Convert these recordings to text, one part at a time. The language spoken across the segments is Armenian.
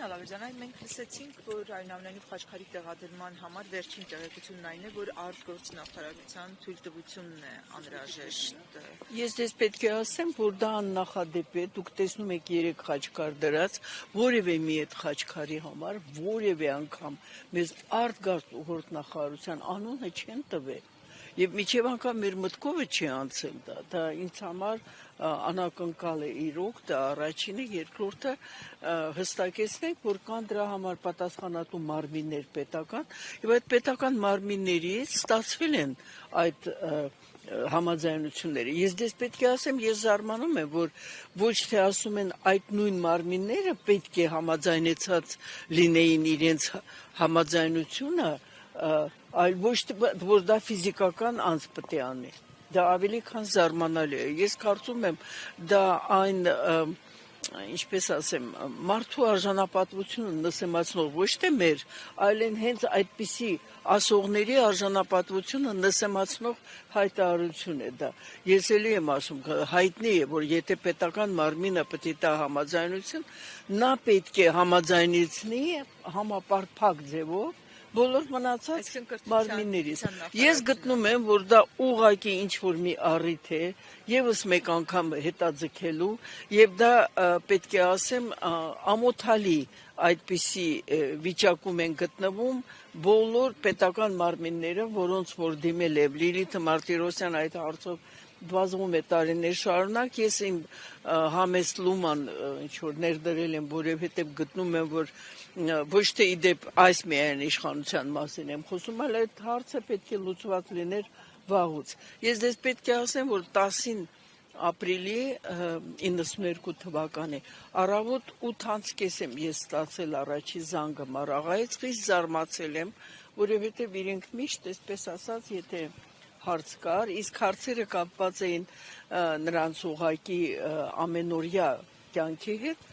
Ալավերձյան, այն մենք լսեցինք, որ այնուամենայնիվ Խաչքարի տեղադրման համար վերջին տեղեկությունն այն է, որ արտգործնախարարության թույլտվությունն է անհրաժեշտ։ Ես դες պետք է ասեմ, որ դա աննախադեպ է, դուք տեսնում եք 3 խաչքար դրած, որևէ մի այդ խաչքարի համար, որևէ անգամ մեզ արտգործնախարարության անունը չեն տվել։ Եվ միջև անգամ մեր մտքովը չի անցել դա ինձ համար անակնկալ է իրոք, դա առաջինը, երկրորդը հստակեցնենք, որ կան դրա համար պատասխանատու մարմիններ պետական, եւ այդ պետական մարմիններից ստացվել են այդ համաձայնությունները։ Ես դες պետք է ասեմ, ես զարմանում եմ, որ ոչ թե ասում են այդ նույն մարմինները պետք է համաձայնեցած լինեին իրենց համաձայնությունը, այլ ոչ թե որ դա ֆիզիկական անձ պետք է անի։ Դա ավելի քան զարմանալի է։ Ես կարծում եմ, դա այն ինչպես ասեմ, մարդու արժանապատվությունը նսեմացնող ոչ թե մեր, այլ են հենց այդպիսի ասողների արժանապատվությունը նսեմացնող հայտարարություն է դա։ Ես էլի եմ ասում, հայտնի է, որ եթե պետական մարմինը պետք է տա համաձայնություն, նա պետք է համաձայնեցնի համապարփակ ձևով բոլոր մնացած մարմիններից։ Ես գտնում եմ, որ դա ուղղակի ինչ-որ մի առիթ է, եւս մեկ անգամ հետաձգելու, եւ դա պետք է ասեմ ամոթալի այդպիսի վիճակում են գտնվում բոլոր պետական մարմինները, որոնց որ դիմել է Լիլիթ Մարտիրոսյան այդ հարցով բազում է տարիներ շարունակ, ես իմ համեստ լուման ինչ-որ ներդրել եմ, որովհետև գտնում եմ, որ ոչ թե իդեպ այս միայն իշխանության մասին եմ խոսում, այլ այդ հարցը պետք է լուծված լիներ վաղուց։ Ես դες պետք է ասեմ, որ 10 ապրիլի 92 թվականի առավոտ 8:30 եմ ես ստացել առաջի զանգը Մարաղայից, խիստ զարմացել եմ, որովհետև իրենք միշտ, այսպես ասած, եթե հարց կար, իսկ հարցերը կապված էին նրանց ուղղակի ամենօրյա կյանքի հետ,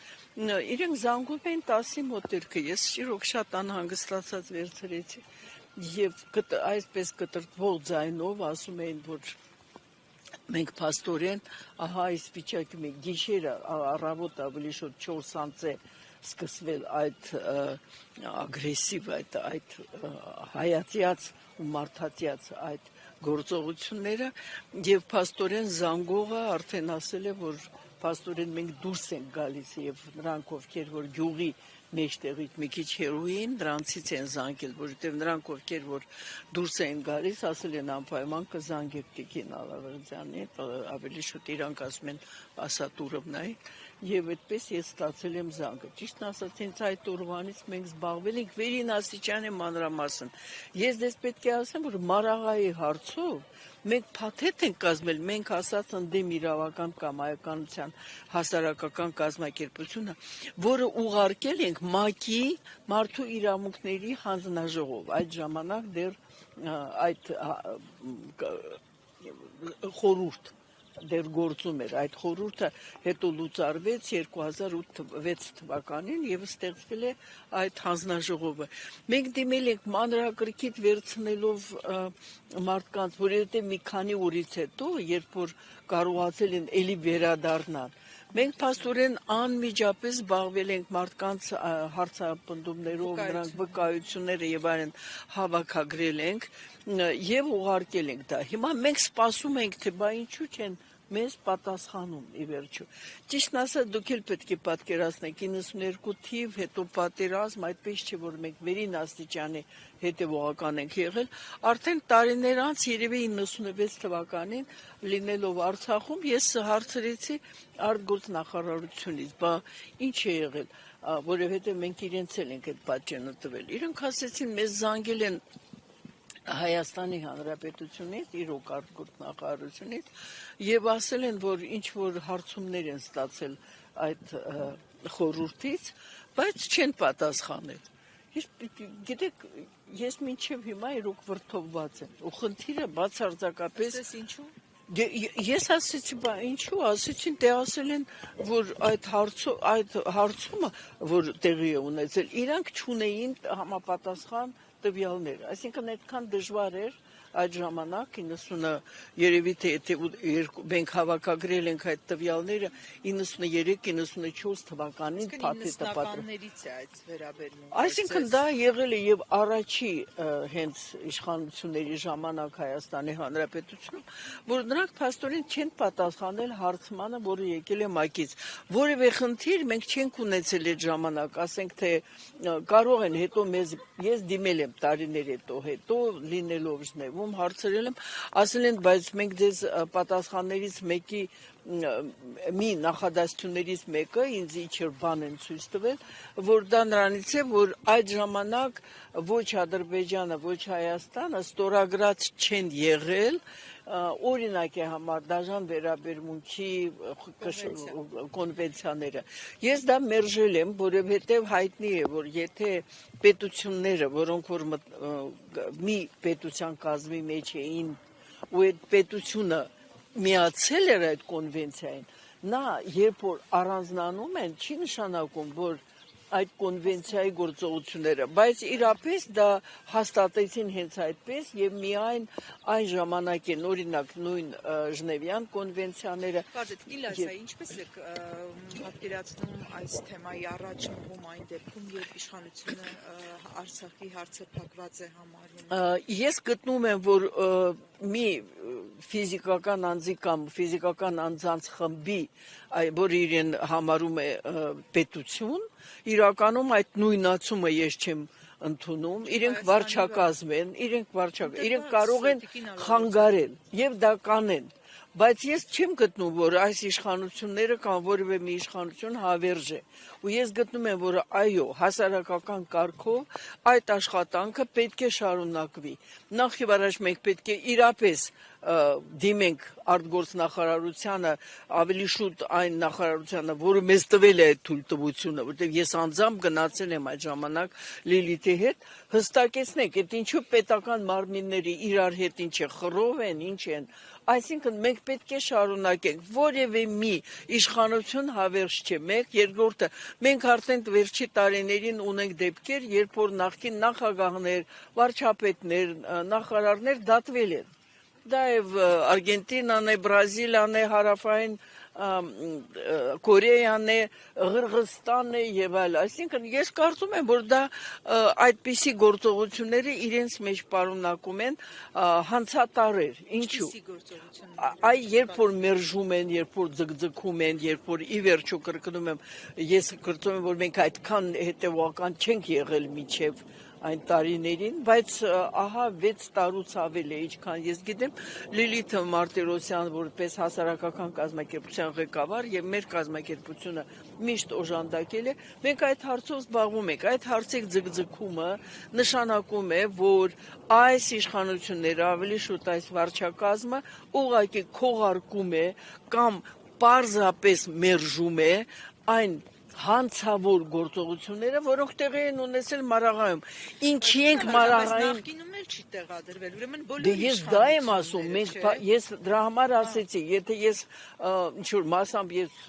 իրենք զանգում էին 10-ի մոտերքը, ես իրոք շատ անհանգստացած վերցրեցի եւ այսպես կտրտվող ձայնով ասում էին, որ մենք փաստորեն, ահա այս վիճակում ենք, գիշերը առավոտ ավելի շուտ 4:00 է սկսվել այդ ագրեսիվ, այդ հայացյաց ու մարդատյաց այդ գործողությունները եւ փաստորեն զանգողը արդեն ասել է, որ փաստորեն մենք դուրս ենք գալիս եւ նրանք ովքեր որ գյուղի մեջտեղից մի քիչ հեռու էին, դրանցից են զանգել, որովհետեւ նրանք ովքեր որ դուրս են գալիս, ասել են անպայման կզանգեք Տիկին Ալավերձյանի, ավելի շուտ իրանք ասում են ասատուրովնայի եւ այդպես ես ստացել եմ զանգը։ Ճիշտն ասած, հենց այդ օրվանից մենք զբաղվել ենք վերին աստիճանի մանրամասն։ Ես դες պետք է ասեմ, որ Մարաղայի հարցով մենք փաթեթ ենք կազմել, մենք ասած ընդդեմ իրավական կամայականության հասարակական կազմակերպությունը, որը ուղարկել ենք ՄԱԿ-ի մարդու իրավունքների հանձնաժողով։ Այդ ժամանակ դեռ այդ խորհուրդ դեռ գործում էր, այդ խորհուրդը հետո լուծարվեց 2006 թվականին եւ ստեղծվել է այդ հանձնաժողովը։ Մենք դիմել ենք մանրակրկիտ վերցնելով մարդկանց, որովհետեւ մի քանի օրից հետո, երբ որ կարողացել են էլի վերադառնալ, մենք փաստորեն անմիջապես զբաղվել ենք մարդկանց հարցապնդումներով, նրանք վկայությունները եւ այլն հավաքագրել ենք եւ ուղարկել ենք դա։ Հիմա մենք սպասում ենք, թե բա ինչու չեն մեզ պատասխանում ի վերջո։ Ճիշտն ասած, դուք էլ պետք է պատկերացնեք 92 թիվ, հետո պատերազմ, այդպես չէ, որ մենք վերին աստիճանի հետևողական ենք եղել, արդեն տարիներ անց երևի 96 թվականին լինելով Արցախում ես հարցրեցի արտգործնախարարությունից, բա ինչ է եղել, որովհետև մենք իրենց էլ ենք այդ պատճենը տվել։ Իրենք ասեցին, մեզ զանգել են Հայաստանի Հանրապետությունից, իրոք արտգործնախարարությունից եւ ասել են, որ ինչ որ հարցումներ են ստացել այդ խորհրդից, բայց չեն պատասխանել։ Գիտեք, ես մինչև հիմա իրոք վրդովված եմ։ Ու խնդիրը բացարձակապես ինչու։ Ես ասեցի, բա ինչու, ասեցին, դե ասել են, որ այդ հարցումը, որ տեղի է ունեցել, իրանք չունեին համապատասխան տվյալներ, այսինքն այդքան դժվար էր այդ ժամանակ 90 երևի թե մենք հավաքագրել ենք այդ տվյալները 93-94 թվականին փաթեթը Նականներից է այդ վերաբերվում։ Այսինքն դա եղել է եւ առաջի հենց իշխանությունների ժամանակ Հայաստանի Հանրապետությունում, որ նրանք փաստորեն չեն պատասխանել հարցմանը, որը եկել է ՄԱԿ-ից։ Որևէ խնդիր մենք չենք ունեցել այդ ժամանակ, ասենք թե կարող են հետո ես դիմել եմ տարիներ հետո լինելով Ժնևում հարցրել եմ, ասել են, բայց մենք դες պատասխաններից մեկի մի նախադասություններից մեկը ինձ իջր բան են ցույց տվել, որ դա նրանից է, որ այդ ժամանակ ոչ Ադրբեջանը, ոչ Հայաստանը ստորագրած չեն եղել օրինակ է համար դաժան վերաբերմունքի կոնվենցիաները։ Ես դա մերժել եմ, որովհետև հայտնի է, որ եթե պետությունները, որոնք որ մի պետության կազմի մեջ էին, ու այդ պետությունը միացել էր այդ կոնվենցիային, նա երբ որ առանձնանում են, չի նշանակում, որ այդ կոնվենցիայի գործողությունները, բայց իրապես դա հաստատեցին հենց այդպես եւ միայն այն ժամանակ են օրինակ նույն Ժնևյան կոնվենցիաները Իլասա, ինչպես եք պատկերացնում այս թեմայի առաջնքում այն դեպքում, երբ իշխանությունը Արցախի հարցը փակված է համարում։ Ես գտնում եմ, որ մի ֆիզիկական անձի կամ ֆիզիկական անձանց խմբի, որ իրեն համարում է պետություն, իրականում այդ նույնացումը ես չեմ ընդունում, իրենք վարչակազմ են, իրենք կարող են խանգարել եւ դա կանեն, բայց ես չեմ գտնում, որ այս իշխանությունները կամ որևէ մի իշխանություն հավերժ է, ու ես գտնում եմ, որ այո, հասարակական կարգով այդ աշխատանքը պետք է շարունակվի։ Նախ եւ առաջ մենք պետք է իրապես դիմենք արտգործնախարարությանը, ավելի շուտ այն նախարարությանը, որը մեզ տվել է այդ թույլտվությունը, որտեղ ես անձամբ գնացել եմ այդ ժամանակ Լիլիթի հետ, հստակեցնենք, այդ ինչու պետական մարմինները իրար հետ ինչ է, խռով են, ինչ են, այսինքն մենք պետք է շարունակենք, որևէ մի իշխանություն հավերժ չէ, մեկ, երկրորդը, մենք արդեն վերջի տարիներին ունենք դեպքեր, երբ որ նախկին նախագահներ, վարչապետներ, նախարարներ դատվել են։ Դա եւ Արգենտինան է, Բրազիլիան է, Հարավային Կորեան է, Ղրղստանն է եւ այլ, այսինքն ես կարծում եմ, որ դա այդպիսի գործողությունները իրենց մեջ պարունակում են հանցատարեր, ինչու։ Այ երբ որ մերժում են, երբ որ ձգձգում են, երբ որ ի վերջո կրկնում եմ, ես կարծում եմ, որ մենք այդքան հետեւական չենք եղել միջև այն տարիներին, բայց ահա 6 տարուց ավել է, ինչքան ես գիտեմ, Լիլիթ Մարտիրոսյան որպես հասարակական կազմակերպության ղեկավար եւ մեր կազմակերպությունը միշտ օժանդակել է, մենք այդ հարցով զբաղվում ենք, այդ հարցի ձգձգումը նշանակում է, որ այս իշխանությունները ավելի շուտ այս վարչակազմը ուղղակի քողարկում է կամ պարզապես մերժում է այն հանցավոր գործողությունները, որոնք տեղի են ունեցել Մարաղայում։ Ինչի ենք Մարաղային։ Նախկինում էլ չի տեղադրվել, ուրեմն բոլոր Դե ես դա եմ ասում, ես դրա համար ասեցի, եթե ես ինչ-որ մասամբ ես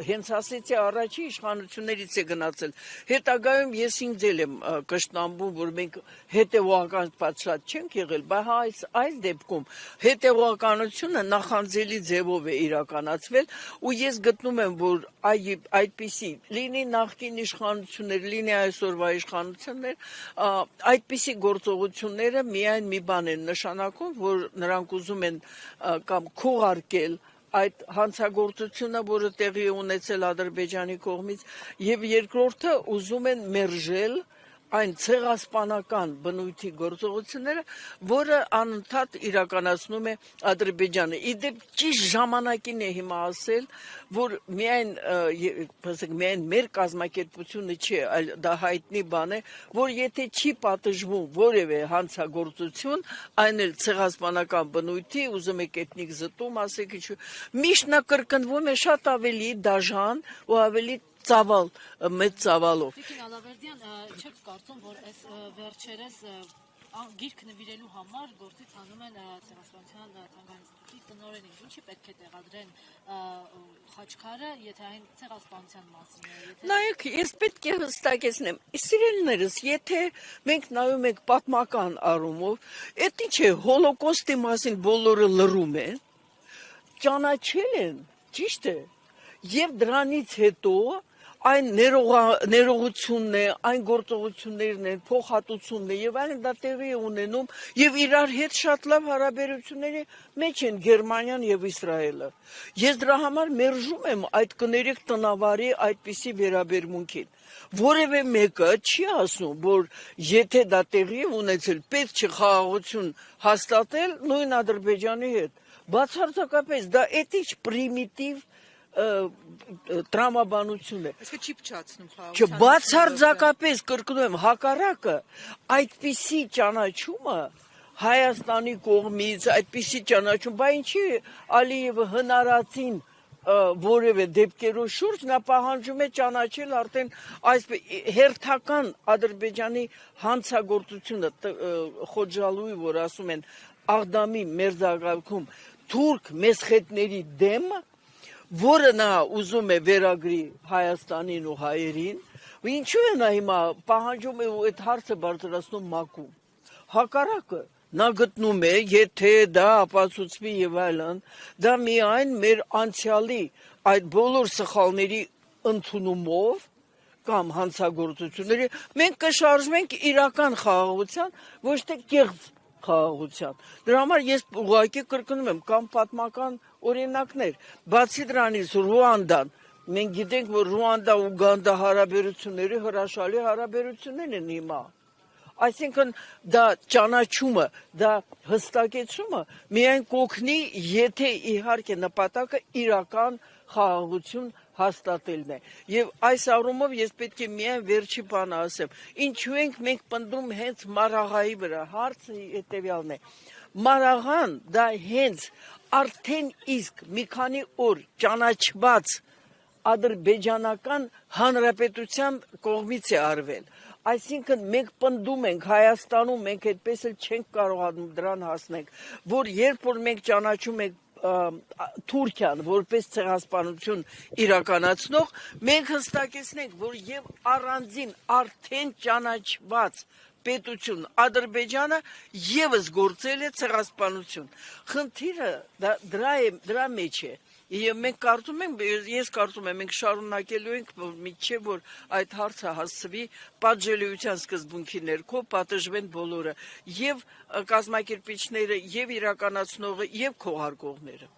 հենց ասեցի առաջի իշխանություններից է գնացել, հետագայում ես ինձ էլ եմ կշտամբում, որ մենք հետևողական պատշաճ չենք եղել, բայց այս դեպքում հետևողականությունը նախանձելի ձևով է իրականացվել, ու ես գտնում եմ, որ այդպիսի լինի նախկին իշխանություններ, լինի այսօրվա իշխանություններ, այդպիսի գործողությունները միայն մի բան են նշանակում, որ նրանք ուզում են կամ քողարկել այդ հանցագործությունը, որը տեղի է ունեցել Ադրբեջանի կողմից, եւ երկրորդը ուզում են մերժել այն ցեղասպանական բնույթի գործողությունները, որը անընդհատ իրականացնում է Ադրբեջանը։ Իդեպ ճիշտ ժամանակին է հիմա ասել, որ միայն մեր կազմակերպությունը չէ, այլ դա հայտնի բան է, որ եթե չի պատժվում որևէ հանցագործություն, այն էլ ցեղասպանական բնույթի, ուզում եք էթնիկ զտում, ասեք ինչու, միշտ նա կրկնվում է շատ ավելի դաժան ու ավելի ծավալ, մեծ ծավալով։ Տիկին Ալավերդյան, չեք կարծում, որ այս վերջերս Գիրք նվիրելու համար գործից հանում են Ցեղասպանության թանգարանի տնօրենին, ինչի պետք է տեղադրեն խաչքարը, եթե այն ցեղասպանության մասին է, Նայեք, ես պետք է հստակեցնեմ, սիրելիներս, եթե մենք նայում ենք պատմական առումով, այդ ինչ է, հոլոկոստի մասին բոլորը լռում են, ճանաչել են, ճիշտ է, եւ դրանից հետո այն ներողությունն է, այն գործողություններն են, փոխհատուցումն է եւ այլն դա տեղի է ունենում եւ իրար հետ շատ լավ հարաբերությունների մեջ են Գերմանիան եւ Իսրայելը։ Ես դրա համար մերժում եմ այդ կներեք տնավարի այդպիսի վերաբերմունքին։ Որևէ մեկը չի ասում, որ եթե դա տեղի է ունեցել, պետք չէ խաղաղություն հաստատել նույն Ադրբեջանի հետ։ Բացարձակապես դա էտիչ պրիմիտիվ տրամաբանություն է։ Այսինքն չի փչացնում խաղաղության։ Չբացարձակապես կրկնում եմ, հակառակը այդպիսի ճանաչումը Հայաստանի կողմից, այդպիսի ճանաչում, բա ինչի Ալիևը հնարածին որևէ դեպքերով շուրջ նա պահանջում է ճանաչել արդեն այսպես հերթական Ադրբեջանի հանցագործությունը Խոջալուի, որ ասում են Աղդամի մերձակայքում թուրք մեսխետների դեմ, որը նա ուզում է վերագրի Հայաստանին ու հայերին, ինչու է նա հիմա պահանջում է ու այդ հարցը բարձրացնում ՄԱԿ-ում։ Հակառակը նա գտնում է, եթե դա ապացուցվի եւ այլն, դա միայն մեր անցյալի այդ բոլոր սխալների ընդունումով կամ հանցագործությունների մենք կշարժվենք իրական խաղաղության, ոչ թե կեղծ խաղաղության։ Դրա համար ես ուղղակի կրկնում եմ, կամ պատմական օրինակներ, բացի դրանից Ռուանդան, մենք գիտենք, որ Ռուանդա-Ուգանդա հարաբերությունները հրաշալի հարաբերություններ են հիմա։ Այսինքն դա ճանաչումը, դա հստակեցումը միայն կօգնի, եթե իհարկե նպատակը իրական խաղաղություն հաստատելն է։ Եվ այս առումով ես պետք է միայն վերջի բանը ասեմ։ Ինչու ենք մենք պնդում հենց Մարաղայի վրա, հարցը հետևյալն է։ Մարաղան դա հենց արդեն իսկ մի քանի օր ճանաչված ադրբեջանական հանրապետության կողմից է արվել։ Այսինքն մենք պնդում ենք Հայաստանում, մենք այդպես էլ չենք կարողանում դրան հասնենք, որ երբ որ մենք ճանաչում ենք Թուրքիան որպես ցեղասպանություն իրականացնող, մենք հստակեցնենք, որ եւ առանձին արդեն ճանաչված պետություն Ադրբեջանը եւս գործել է ցեղասպանություն։ Խնդիրը դրա մեջ է։ Եվ մենք կարծում ենք, ես կարծում եմ, մենք շարունակելու ենք, մինչև որ այդ հարցը հասցվի պատժելիության սկզբունքի ներքո, պատժվեն բոլորը, եւ կազմակերպիչները, եւ իրականացնողը, եւ քողարկողները։